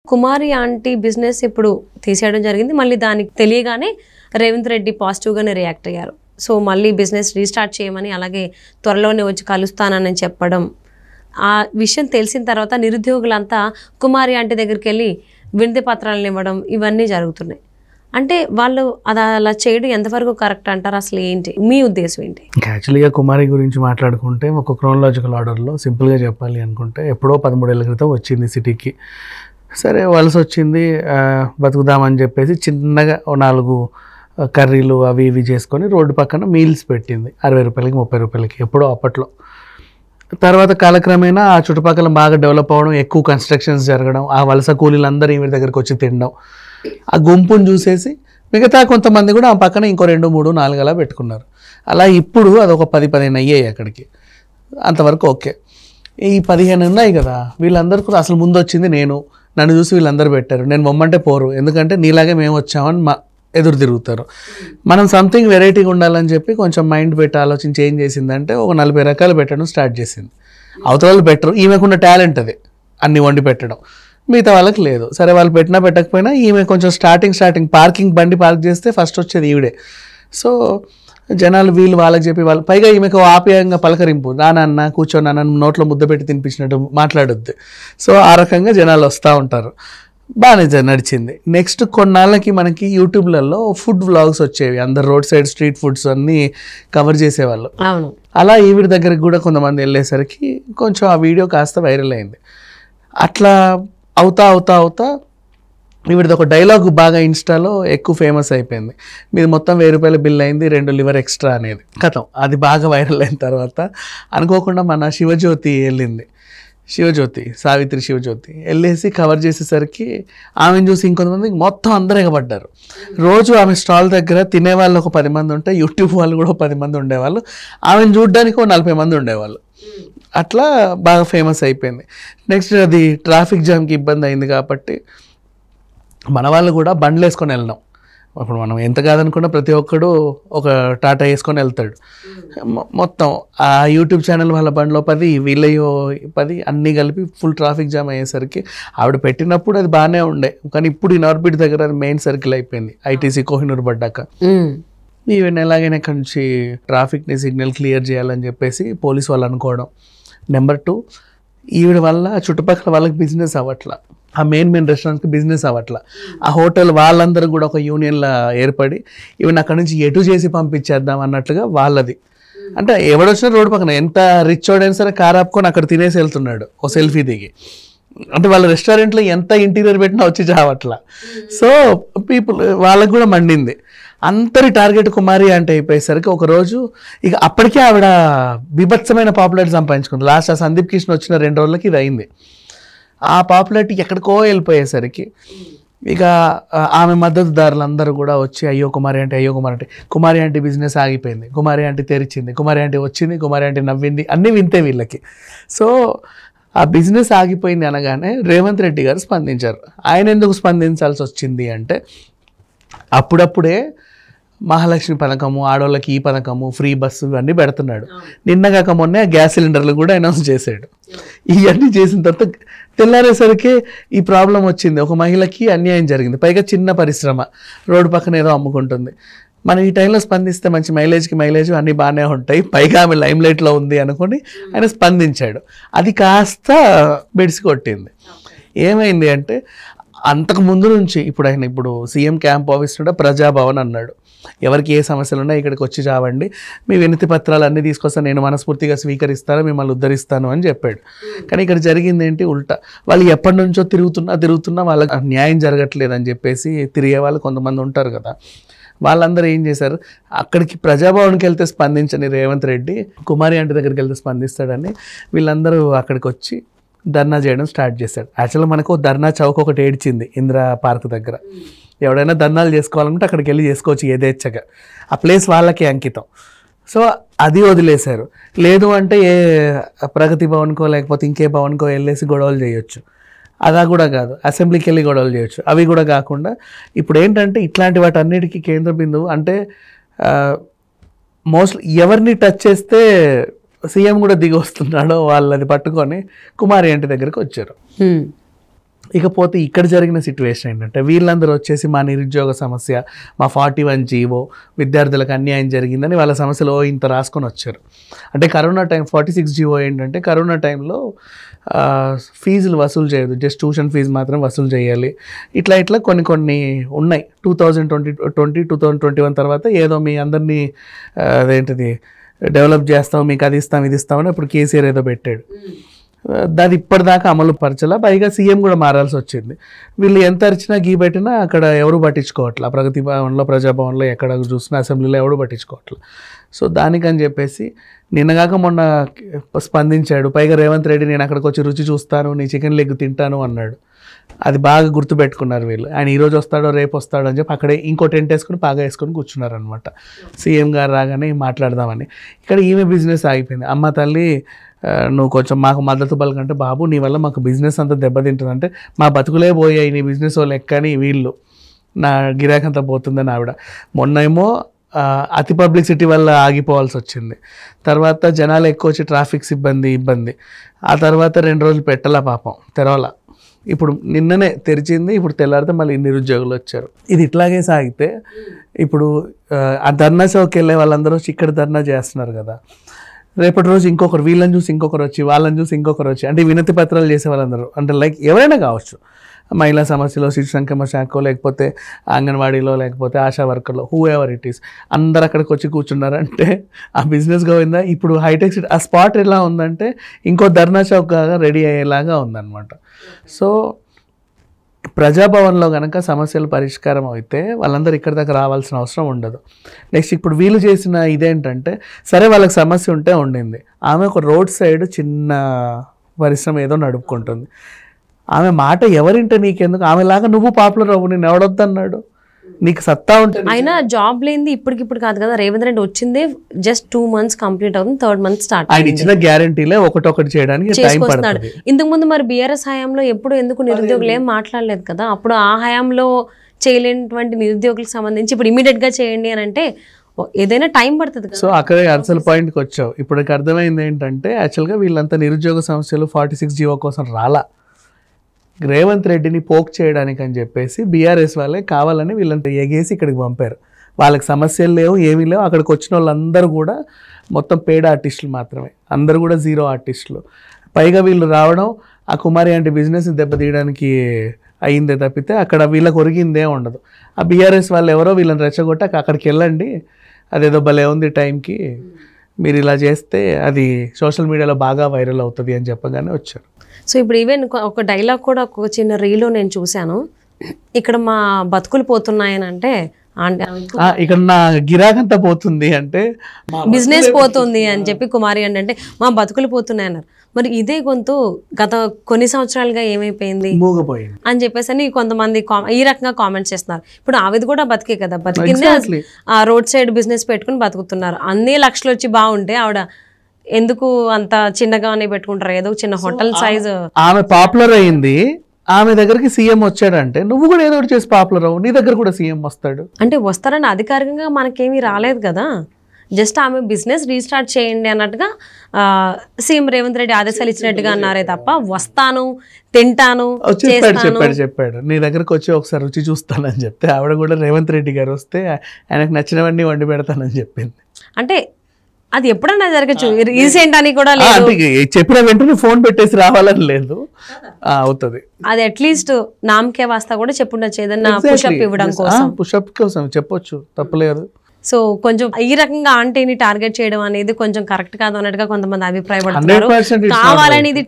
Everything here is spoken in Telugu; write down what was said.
కుమారి ఆంటీ బిజినెస్ ఇప్పుడు తీసేయడం జరిగింది. మళ్ళీ దానికి తెలియగానే రేవంత్ రెడ్డి పాజిటివ్గానే రియాక్ట్ అయ్యారు. సో మళ్ళీ బిజినెస్ రీస్టార్ట్ చేయమని, అలాగే త్వరలోనే వచ్చి కలుస్తానని చెప్పడం. ఆ విషయం తెలిసిన తర్వాత నిరుద్యోగులంతా కుమారి ఆంటీ దగ్గరికి వెళ్ళి వినతి పత్రాలను ఇవ్వడం ఇవన్నీ జరుగుతున్నాయి. అంటే వాళ్ళు అది అలా చేయడం ఎంతవరకు కరెక్ట్ అంటారు? అసలు ఏంటి మీ ఉద్దేశం ఏంటి? యాక్చువల్గా కుమారి గురించి మాట్లాడుకుంటే ఒక క్రోనలాజికల్ ఆర్డర్లో సింపుల్గా చెప్పాలి అనుకుంటే ఎప్పుడో 13 ఏళ్ళ క్రితం వచ్చింది సిటీకి. సరే వలస వచ్చింది, బతుకుదామని చెప్పేసి చిన్నగా 4 కర్రీలు అవి ఇవి చేసుకొని రోడ్డు పక్కన మీల్స్ పెట్టింది 60 రూపాయలకి 30 రూపాయలకి ఎప్పుడో అప్పట్లో. తర్వాత కాలక్రమేణా ఆ చుట్టుపక్కల బాగా డెవలప్ అవ్వడం, ఎక్కువ కన్స్ట్రక్షన్స్ జరగడం, ఆ వలస కూలీలందరూ ఈమె దగ్గరికి వచ్చి తినడం, ఆ గుంపును చూసేసి మిగతా కొంతమంది కూడా ఆ పక్కన ఇంకో 2, 3, 4 అలా పెట్టుకున్నారు. అలా ఇప్పుడు అదొక 10-15 అయ్యాయి అక్కడికి. అంతవరకు ఓకే. ఈ 15 ఉన్నాయి కదా, వీళ్ళందరూ కూడా అసలు ముందు వచ్చింది నన్ను చూసి వీళ్ళందరూ పెట్టారు, నేను బొమ్మంటే పోరు, ఎందుకంటే నీలాగే మేము వచ్చామని ఎదురు తిరుగుతారు. మనం సంథింగ్ వెరైటీగా ఉండాలని చెప్పి కొంచెం మైండ్ పెట్టి ఆలోచించి ఏం చేసిందంటే ఒక 40 రకాలు పెట్టడం స్టార్ట్ చేసింది. అవతల వాళ్ళు పెట్టరు, ఈమెకున్న టాలెంట్ అది అన్ని వండి పెట్టడం, మిగతా వాళ్ళకి లేదు. సరే వాళ్ళు పెట్టినా పెట్టకపోయినా ఈమె కొంచెం స్టార్టింగ్ పార్కింగ్ బండి పార్క్ చేస్తే ఫస్ట్ వచ్చేది ఈవిడే. సో జనాలు వీళ్ళు వాళ్ళకి చెప్పి వాళ్ళు, పైగా ఈమెకు ఆప్యాయంగా పలకరింపు, నాన్న కూర్చొని నన్ను నోట్లో ముద్ద పెట్టి తినిపించినట్టు మాట్లాడొద్దు. సో ఆ రకంగా జనాలు వస్తూ ఉంటారు. బాగానే నడిచింది. నెక్స్ట్ కొన్నాళ్ళకి మనకి యూట్యూబ్లలో ఫుడ్ వ్లాగ్స్ వచ్చేవి, అందరు రోడ్ సైడ్ స్ట్రీట్ ఫుడ్స్ అన్నీ కవర్ చేసేవాళ్ళు. అలా ఈవిడ దగ్గరికి కూడా కొంతమంది వెళ్ళేసరికి కొంచెం ఆ వీడియో కాస్త వైరల్ అయింది. అట్లా అవుతా ఈవిడది ఒక డైలాగ్ బాగా ఇన్స్టాలో ఎక్కువ ఫేమస్ అయిపోయింది. మీది మొత్తం 1000 రూపాయల బిల్ అయింది, 2 లివర్ ఎక్స్ట్రా అనేది కథం. అది బాగా వైరల్ అయిన తర్వాత అనుకోకుండా మన శివజ్యోతి వెళ్ళింది, సావిత్రి శివజ్యోతి వెళ్ళేసి కవర్ చేసేసరికి ఆమెను చూసి ఇంకొంతమంది మొత్తం అందరూ ఎగబడ్డారు. రోజు ఆమె స్టాల్ దగ్గర తినేవాళ్ళు ఒక 10 మంది ఉంటే యూట్యూబ్ వాళ్ళు కూడా 10 మంది ఉండేవాళ్ళు, ఆమెను చూడడానికి ఒక 40 మంది ఉండేవాళ్ళు. అట్లా బాగా ఫేమస్ అయిపోయింది. నెక్స్ట్ అది ట్రాఫిక్ జామ్కి ఇబ్బంది అయింది కాబట్టి మన వాళ్ళు కూడా బండ్లు వేసుకొని వెళ్ళడం. ఇప్పుడు మనం ఎంత కాదనుకున్నా ప్రతి ఒక్కడు ఒక టాటా వేసుకొని వెళ్తాడు. మొత్తం ఆ యూట్యూబ్ ఛానల్ వాళ్ళ బండ్లో 10, వీళ్ళయో 10, అన్నీ కలిపి ఫుల్ ట్రాఫిక్ జామ్ అయ్యేసరికి ఆవిడ పెట్టినప్పుడు అది బాగానే ఉండే, కానీ ఇప్పుడు ఈ నార్బిట్ దగ్గర అది మెయిన్ సర్కిల్ అయిపోయింది. ఐటీసీ కోహినూర్ పడ్డాక ఈవెన్ ఎలాగైనా ఇక్కడ నుంచి ట్రాఫిక్ని సిగ్నల్ క్లియర్ చేయాలని చెప్పేసి పోలీస్ వాళ్ళు అనుకోవడం. నెంబర్ 2, ఈవిడ వల్ల చుట్టుపక్కల వాళ్ళకి బిజినెస్ అవ్వట్లా, ఆ మెయిన్ రెస్టారెంట్కి బిజినెస్ అవ్వట్లా. ఆ హోటల్ వాళ్ళందరూ కూడా ఒక యూనియన్లా ఏర్పడి ఈవెన్ అక్కడ నుంచి ఎటు చేసి పంపించేద్దాం అన్నట్లుగా వాళ్ళది. అంటే ఎవడొచ్చినా రోడ్డు పక్కన ఎంత రిచ్ వాడైనా సరే కార్ ఆపుకొని అక్కడ తినేసి వెళ్తున్నాడు ఓ సెల్ఫీ దిగి. అంటే వాళ్ళ రెస్టారెంట్లో ఎంత ఇంటీరియర్ పెట్టినా వచ్చి చావట్లా. సో పీపుల్ వాళ్ళకు కూడా మండింది. అందరి టార్గెట్ కుమారి అంటే అయిపోయేసరికి ఒకరోజు ఇక అప్పటికే ఆవిడ బీభత్సమైన పాపులారిటీ సంపాదించుకుంది. లాస్ట్ ఆ సందీప్ కిషన్ వచ్చిన 2 రోజులకి ఇది అయింది. ఆ పాపులారిటీ ఎక్కడికో వెళ్ళిపోయేసరికి ఇక ఆమె మద్దతుదారులు అందరూ కూడా వచ్చి అయ్యో కుమారి అంటే కుమారి ఆంటీ బిజినెస్ ఆగిపోయింది, కుమారి ఆంటీ తెరిచింది, కుమారి ఆంటీ వచ్చింది, కుమారి ఆంటీ నవ్వింది, అన్నీ వింతే వీళ్ళకి. సో ఆ బిజినెస్ ఆగిపోయింది అనగానే రేవంత్ రెడ్డి గారు స్పందించారు. ఆయన ఎందుకు స్పందించాల్సి వచ్చింది అంటే అప్పుడప్పుడే మహాలక్ష్మి పథకము, ఆడవాళ్ళకి ఈ పథకము, ఫ్రీ బస్సు ఇవన్నీ పెడుతున్నాడు. నిన్నగాక మొన్నే గ్యాస్ సిలిండర్లు కూడా అనౌన్స్ చేశాడు. ఇవన్నీ చేసిన తర్వాత తెల్లారేసరికి ఈ ప్రాబ్లం వచ్చింది. ఒక మహిళకి అన్యాయం జరిగింది, పైగా చిన్న పరిశ్రమ రోడ్డు పక్కన ఏదో అమ్ముకుంటుంది. మనం ఈ టైంలో స్పందిస్తే మంచి మైలేజ్ అన్నీ బాగానే ఉంటాయి, పైగా ఆమె లైమ్ లైట్లో ఉంది అనుకుని ఆయన స్పందించాడు. అది కాస్త బెడిసి కొట్టింది. ఏమైంది అంటే అంతకు ముందు నుంచి ఇప్పుడు సీఎం క్యాంప్ ఆఫీస్ నుండి ప్రజాభవన్ అన్నాడు, ఎవరికి ఏ సమస్యలు ఉన్నా ఇక్కడికి వచ్చి చావండి, మీ వినతి పత్రాలు అన్నీ తీసుకొస్తాను, నేను మనస్ఫూర్తిగా స్వీకరిస్తాను, మిమ్మల్ని ఉద్ధరిస్తాను అని చెప్పాడు. కానీ ఇక్కడ జరిగింది ఏంటి ఉల్టా, వాళ్ళు ఎప్పటి నుంచో తిరుగుతున్నా వాళ్ళకి న్యాయం జరగట్లేదు అని చెప్పేసి తిరిగే వాళ్ళు కొంతమంది ఉంటారు కదా, వాళ్ళందరూ ఏం చేశారు, అక్కడికి ప్రజాభవన్కి వెళ్తే స్పందించని రేవంత్ రెడ్డి కుమారి ఆంటీ దగ్గరికి వెళ్తే స్పందిస్తాడని వీళ్ళందరూ అక్కడికి వచ్చి ధర్నా చేయడం స్టార్ట్ చేశాడు. యాక్చువల్గా మనకు ధర్నా చౌక్ ఒకటి ఏడ్చింది ఇందిరా పార్క్ దగ్గర. ఎవడైనా ధర్నాలు చేసుకోవాలంటే అక్కడికి వెళ్ళి చేసుకోవచ్చు యథేచ్ఛగా, ఆ ప్లేస్ వాళ్ళకి అంకితం. సో అది వదిలేశారు. లేదు అంటే ఏ ప్రగతి భవన్కో లేకపోతే ఇంకే భవన్కో వెళ్ళేసి గొడవలు చేయొచ్చు. అదా కూడా కాదు, అసెంబ్లీకి వెళ్ళి గొడవలు చేయొచ్చు. అవి కూడా కాకుండా ఇప్పుడు ఏంటంటే ఇట్లాంటి వాటి అన్నిటికీ కేంద్ర బిందువు అంటే మోస్ట్లీ ఎవరిని టచ్ చేస్తే సీఎం కూడా దిగి వస్తున్నాడో వాళ్ళది పట్టుకొని కుమారి ఆంటీ దగ్గరికి వచ్చారు. ఇకపోతే ఇక్కడ జరిగిన సిచ్యువేషన్ ఏంటంటే వీళ్ళందరూ వచ్చేసి మా నిరుద్యోగ సమస్య, మా 41 జీవో, విద్యార్థులకు అన్యాయం జరిగిందని వాళ్ళ సమస్యలో ఇంత రాసుకొని వచ్చారు. అంటే కరోనా టైం 46 జీవో ఏంటంటే కరోనా టైంలో ఫీజులు వసూలు చేయదు, జస్ట్ ట్యూషన్ ఫీజు మాత్రం వసూలు చేయాలి. ఇట్లా కొన్ని ఉన్నాయి. 2021 తర్వాత ఏదో మీ అందరినీ అదేంటిది డెవలప్ చేస్తాం, మీకు అది ఇస్తాం ఇది ఇస్తామని అప్పుడు కేసీఆర్ ఏదో పెట్టాడు. అది ఇప్పటిదాకా అమలు పరచలా, పైగా సీఎం కూడా మారాల్సి వచ్చింది. వీళ్ళు ఎంత అరిచినా గీ పెట్టినా అక్కడ ఎవరు పట్టించుకోవట్లా. ప్రగతి భవన్లో, ప్రజాభవన్లో ఎక్కడ చూసినా, అసెంబ్లీలో ఎవరు పట్టించుకోవట్లా. సో దానికని చెప్పేసి నిన్నగాక మొన్న స్పందించాడు. పైగా రేవంత్ రెడ్డి నేను అక్కడికి వచ్చి రుచి చూస్తాను, నీ చికెన్ లెగ్ తింటాను అన్నాడు. అది బాగా గుర్తుపెట్టుకున్నారు వీళ్ళు. ఆయన ఈరోజు వస్తాడో రేపు వస్తాడో అని చెప్పి అక్కడే ఇంకో టెంట్ వేసుకుని బాగా వేసుకొని కూర్చున్నారనమాట. సీఎం గారు రాగానే మాట్లాడదామని. ఇక్కడ ఈమె బిజినెస్ ఆగిపోయింది. అమ్మ తల్లి నువ్వు కొంచెం మాకు మద్దతు పలకంటే, బాబు నీ వల్ల మాకు బిజినెస్ అంతా దెబ్బతింటుందంటే మా బతుకులే పోయాయి నీ బిజినెస్ వాళ్ళు ఎక్కని వీళ్ళు, నా గిరాకంతా పోతుందని ఆవిడ. మొన్నేమో అతి పబ్లిసిటీ వల్ల ఆగిపోవాల్సి వచ్చింది. తర్వాత జనాలు ఎక్కువ వచ్చి ట్రాఫిక్ ఇబ్బంది. ఆ తర్వాత 2 రోజులు పెట్టాల పాపం, తెరవాల. ఇప్పుడు నిన్ననే తెరిచింది, ఇప్పుడు తెల్లారితే మళ్ళీ నిరుద్యోగులు వచ్చారు. ఇది ఇట్లాగే సాగితే ఇప్పుడు ఆ ధర్నా చౌక్ వెళ్ళే వాళ్ళందరూ వచ్చి ఇక్కడ ధర్నా చేస్తున్నారు కదా, రేపటి రోజు ఇంకొకరు, వీళ్ళని చూసి ఇంకొకరు వచ్చి, వాళ్ళని చూసి ఇంకొకరు వచ్చి, అంటే వినతి పత్రాలు చేసే వాళ్ళందరూ, అంటే లైక్ ఎవరైనా కావచ్చు, మహిళా సమస్యలో, శిశు సంక్షేమ శాఖలో, లేకపోతే అంగన్వాడీలో, లేకపోతే ఆశా వర్కర్లో, హూ ఎవర్ ఇట్ ఈస్, అందరు అక్కడికి వచ్చి కూర్చున్నారంటే ఆ బిజినెస్ పోయిందా. ఇప్పుడు హైటెక్ సిటీ ఆ స్పాట్ ఎలా ఉందంటే ఇంకో ధర్నా చౌక్గా రెడీ అయ్యేలాగా ఉందన్నమాట. సో ప్రజాభవన్లో కనుక సమస్యలు పరిష్కారం అయితే వాళ్ళందరూ ఇక్కడ దాకా రావాల్సిన అవసరం ఉండదు. నెక్స్ట్ ఇప్పుడు వీళ్ళు చేసిన ఇదేంటంటే, సరే వాళ్ళకి సమస్య ఉంటే ఉండింది, ఆమె ఒక రోడ్ సైడ్ చిన్న పరిశ్రమ ఏదో నడుపుకుంటుంది. ఆమె మాట ఎవరింటే నీకెందుకు, ఆమెలాగా నువ్వు పాపులర్ అవ్వు, నేను ఎవడొద్దన్నాడు, నీకు సత్తా ఉంటుంది. అయినా జాబ్ లేనిది ఇప్పటికిప్పుడు కాదు కదా, రేవంత్ రెడ్డి వచ్చిందే జస్ట్ 2 months కంప్లీట్ అవుతుంది, 3rd month స్టార్ట్. ఆయన ఇచ్చిన గ్యారంటీలే ఒకటొకటి చేయడానికి టైం పడుతుంది. ఇంతకు ముందు మరి బీఆర్ఎస్ హయాంలో ఎప్పుడు ఎందుకు నిరుద్యోగులు ఏం మాట్లాడలేదు కదా, అప్పుడు ఆ హయాంలో చేయలేనటువంటి నిరుద్యోగులకు సంబంధించి ఇప్పుడు ఇమీడియట్ గా చేయండి అని అంటే ఏదైనా టైం పడుతుంది కదా. సో అక్కడే అసలు పాయింట్కి వచ్చావు. ఇప్పటికి అర్థమైంది ఏంటంటే యాక్చువల్గా వీళ్ళంతా నిరుద్యోగ సమస్యలు 46 జీవో కోసం రాలా, రేవంత్ రెడ్డిని పోక్ చేయడానికి అని చెప్పేసి బీఆర్ఎస్ వాళ్ళే కావాలని వీళ్ళంతా ఎగేసి ఇక్కడికి పంపారు. వాళ్ళకి సమస్యలు లేవు, ఏమీ లేవు. అక్కడికి వచ్చిన వాళ్ళందరూ కూడా మొత్తం పేడ్ ఆర్టిస్టులు మాత్రమే, అందరూ కూడా 0 ఆర్టిస్టులు. పైగా వీళ్ళు రావడం ఆ కుమారి అంటే బిజినెస్ దెబ్బతీయడానికి అయిందే తప్పితే అక్కడ వీళ్ళకి ఒరిగిందే ఉండదు. ఆ బీఆర్ఎస్ వాళ్ళు ఎవరో వీళ్ళని రెచ్చగొట్టాక అక్కడికి వెళ్ళండి, అదేదో భలే ఉంది టైంకి, మీరు ఇలా చేస్తే అది సోషల్ మీడియాలో బాగా వైరల్ అవుతుంది అని చెప్పగానే వచ్చారు. సో ఇప్పుడు ఈవెన్ ఒక డైలాగ్ కూడా ఒక చిన్న రీల్లో నేను చూశాను, ఇక్కడ మా బతుకులు పోతున్నాయని అంటే ఇక్కడ నా గిరాకంతా పోతుంది అంటే బిజినెస్ పోతుంది అని చెప్పి కుమారి అంటే మా బతుకులు పోతున్నాయి అన్నారు. మరి ఇదే గొంతు గత కొన్ని సంవత్సరాలుగా ఏమైపోయింది మూగపోయింది అని చెప్పేసి అని కొంతమంది ఈ రకంగా కామెంట్స్ చేస్తున్నారు. ఇప్పుడు ఆవిది కూడా బతికే కదా, బతికిందే ఆ రోడ్ సైడ్ బిజినెస్ పెట్టుకుని బతుకుతున్నారు. అన్ని లక్షలు వచ్చి బాగుంటే ఆవిడ ఎందుకు అంత చిన్నగానే పెట్టుకుంటారు, ఏదో చిన్న హోటల్ సైజ్. ఆమె పాపులర్ అయింది, ఆమె దగ్గరికి సీఎం వచ్చాడంటే నువ్వు కూడా ఏదో ఒకటి చేసి పాపులర్ అవ్వు, నీ దగ్గర కూడా సీఎం వస్తాడు. అంటే వస్తారని అధికారికంగా మనకేమీ రాలేదు కదా, జస్ట్ ఆమె బిజినెస్ రీస్టార్ట్ చేయండి అన్నట్టుగా సీఎం రేవంత్ రెడ్డి ఆదేశాలు ఇచ్చినట్టుగా అన్నారే తప్ప వస్తాను తింటాను చెప్పాడు నీ దగ్గరకు వచ్చి ఒకసారి రుచి చూస్తానని చెప్తే ఆవిడ కూడా రేవంత్ రెడ్డి గారు వస్తే ఆయనకు నచ్చినవన్నీ వండి పెడతానని చెప్పింది. అంటే అది ఎప్పుడన్నా జరగచ్చు, రీసెంట్ అని కూడా లేదు, చెప్పిన వెంటనే ఫోన్ పెట్టేసి రావాలని లేదు, అవుతుంది. అది అట్లీస్ట్ నామకే వాస్తా కూడా చెప్పుండొచ్చు, ఏదన్నా పుషప్ ఇవ్వడం కోసం, పుషప్ కోసం చెప్పొచ్చు, తప్పలేదు. సో కొంచెం ఈ రకంగా ఆంటీని టార్గెట్ చేయడం అనేది కొంచెం కరెక్ట్ కాదు అన్నట్టుగా కొంతమంది అభిప్రాయపడుతున్నారు. కావాలని ఇది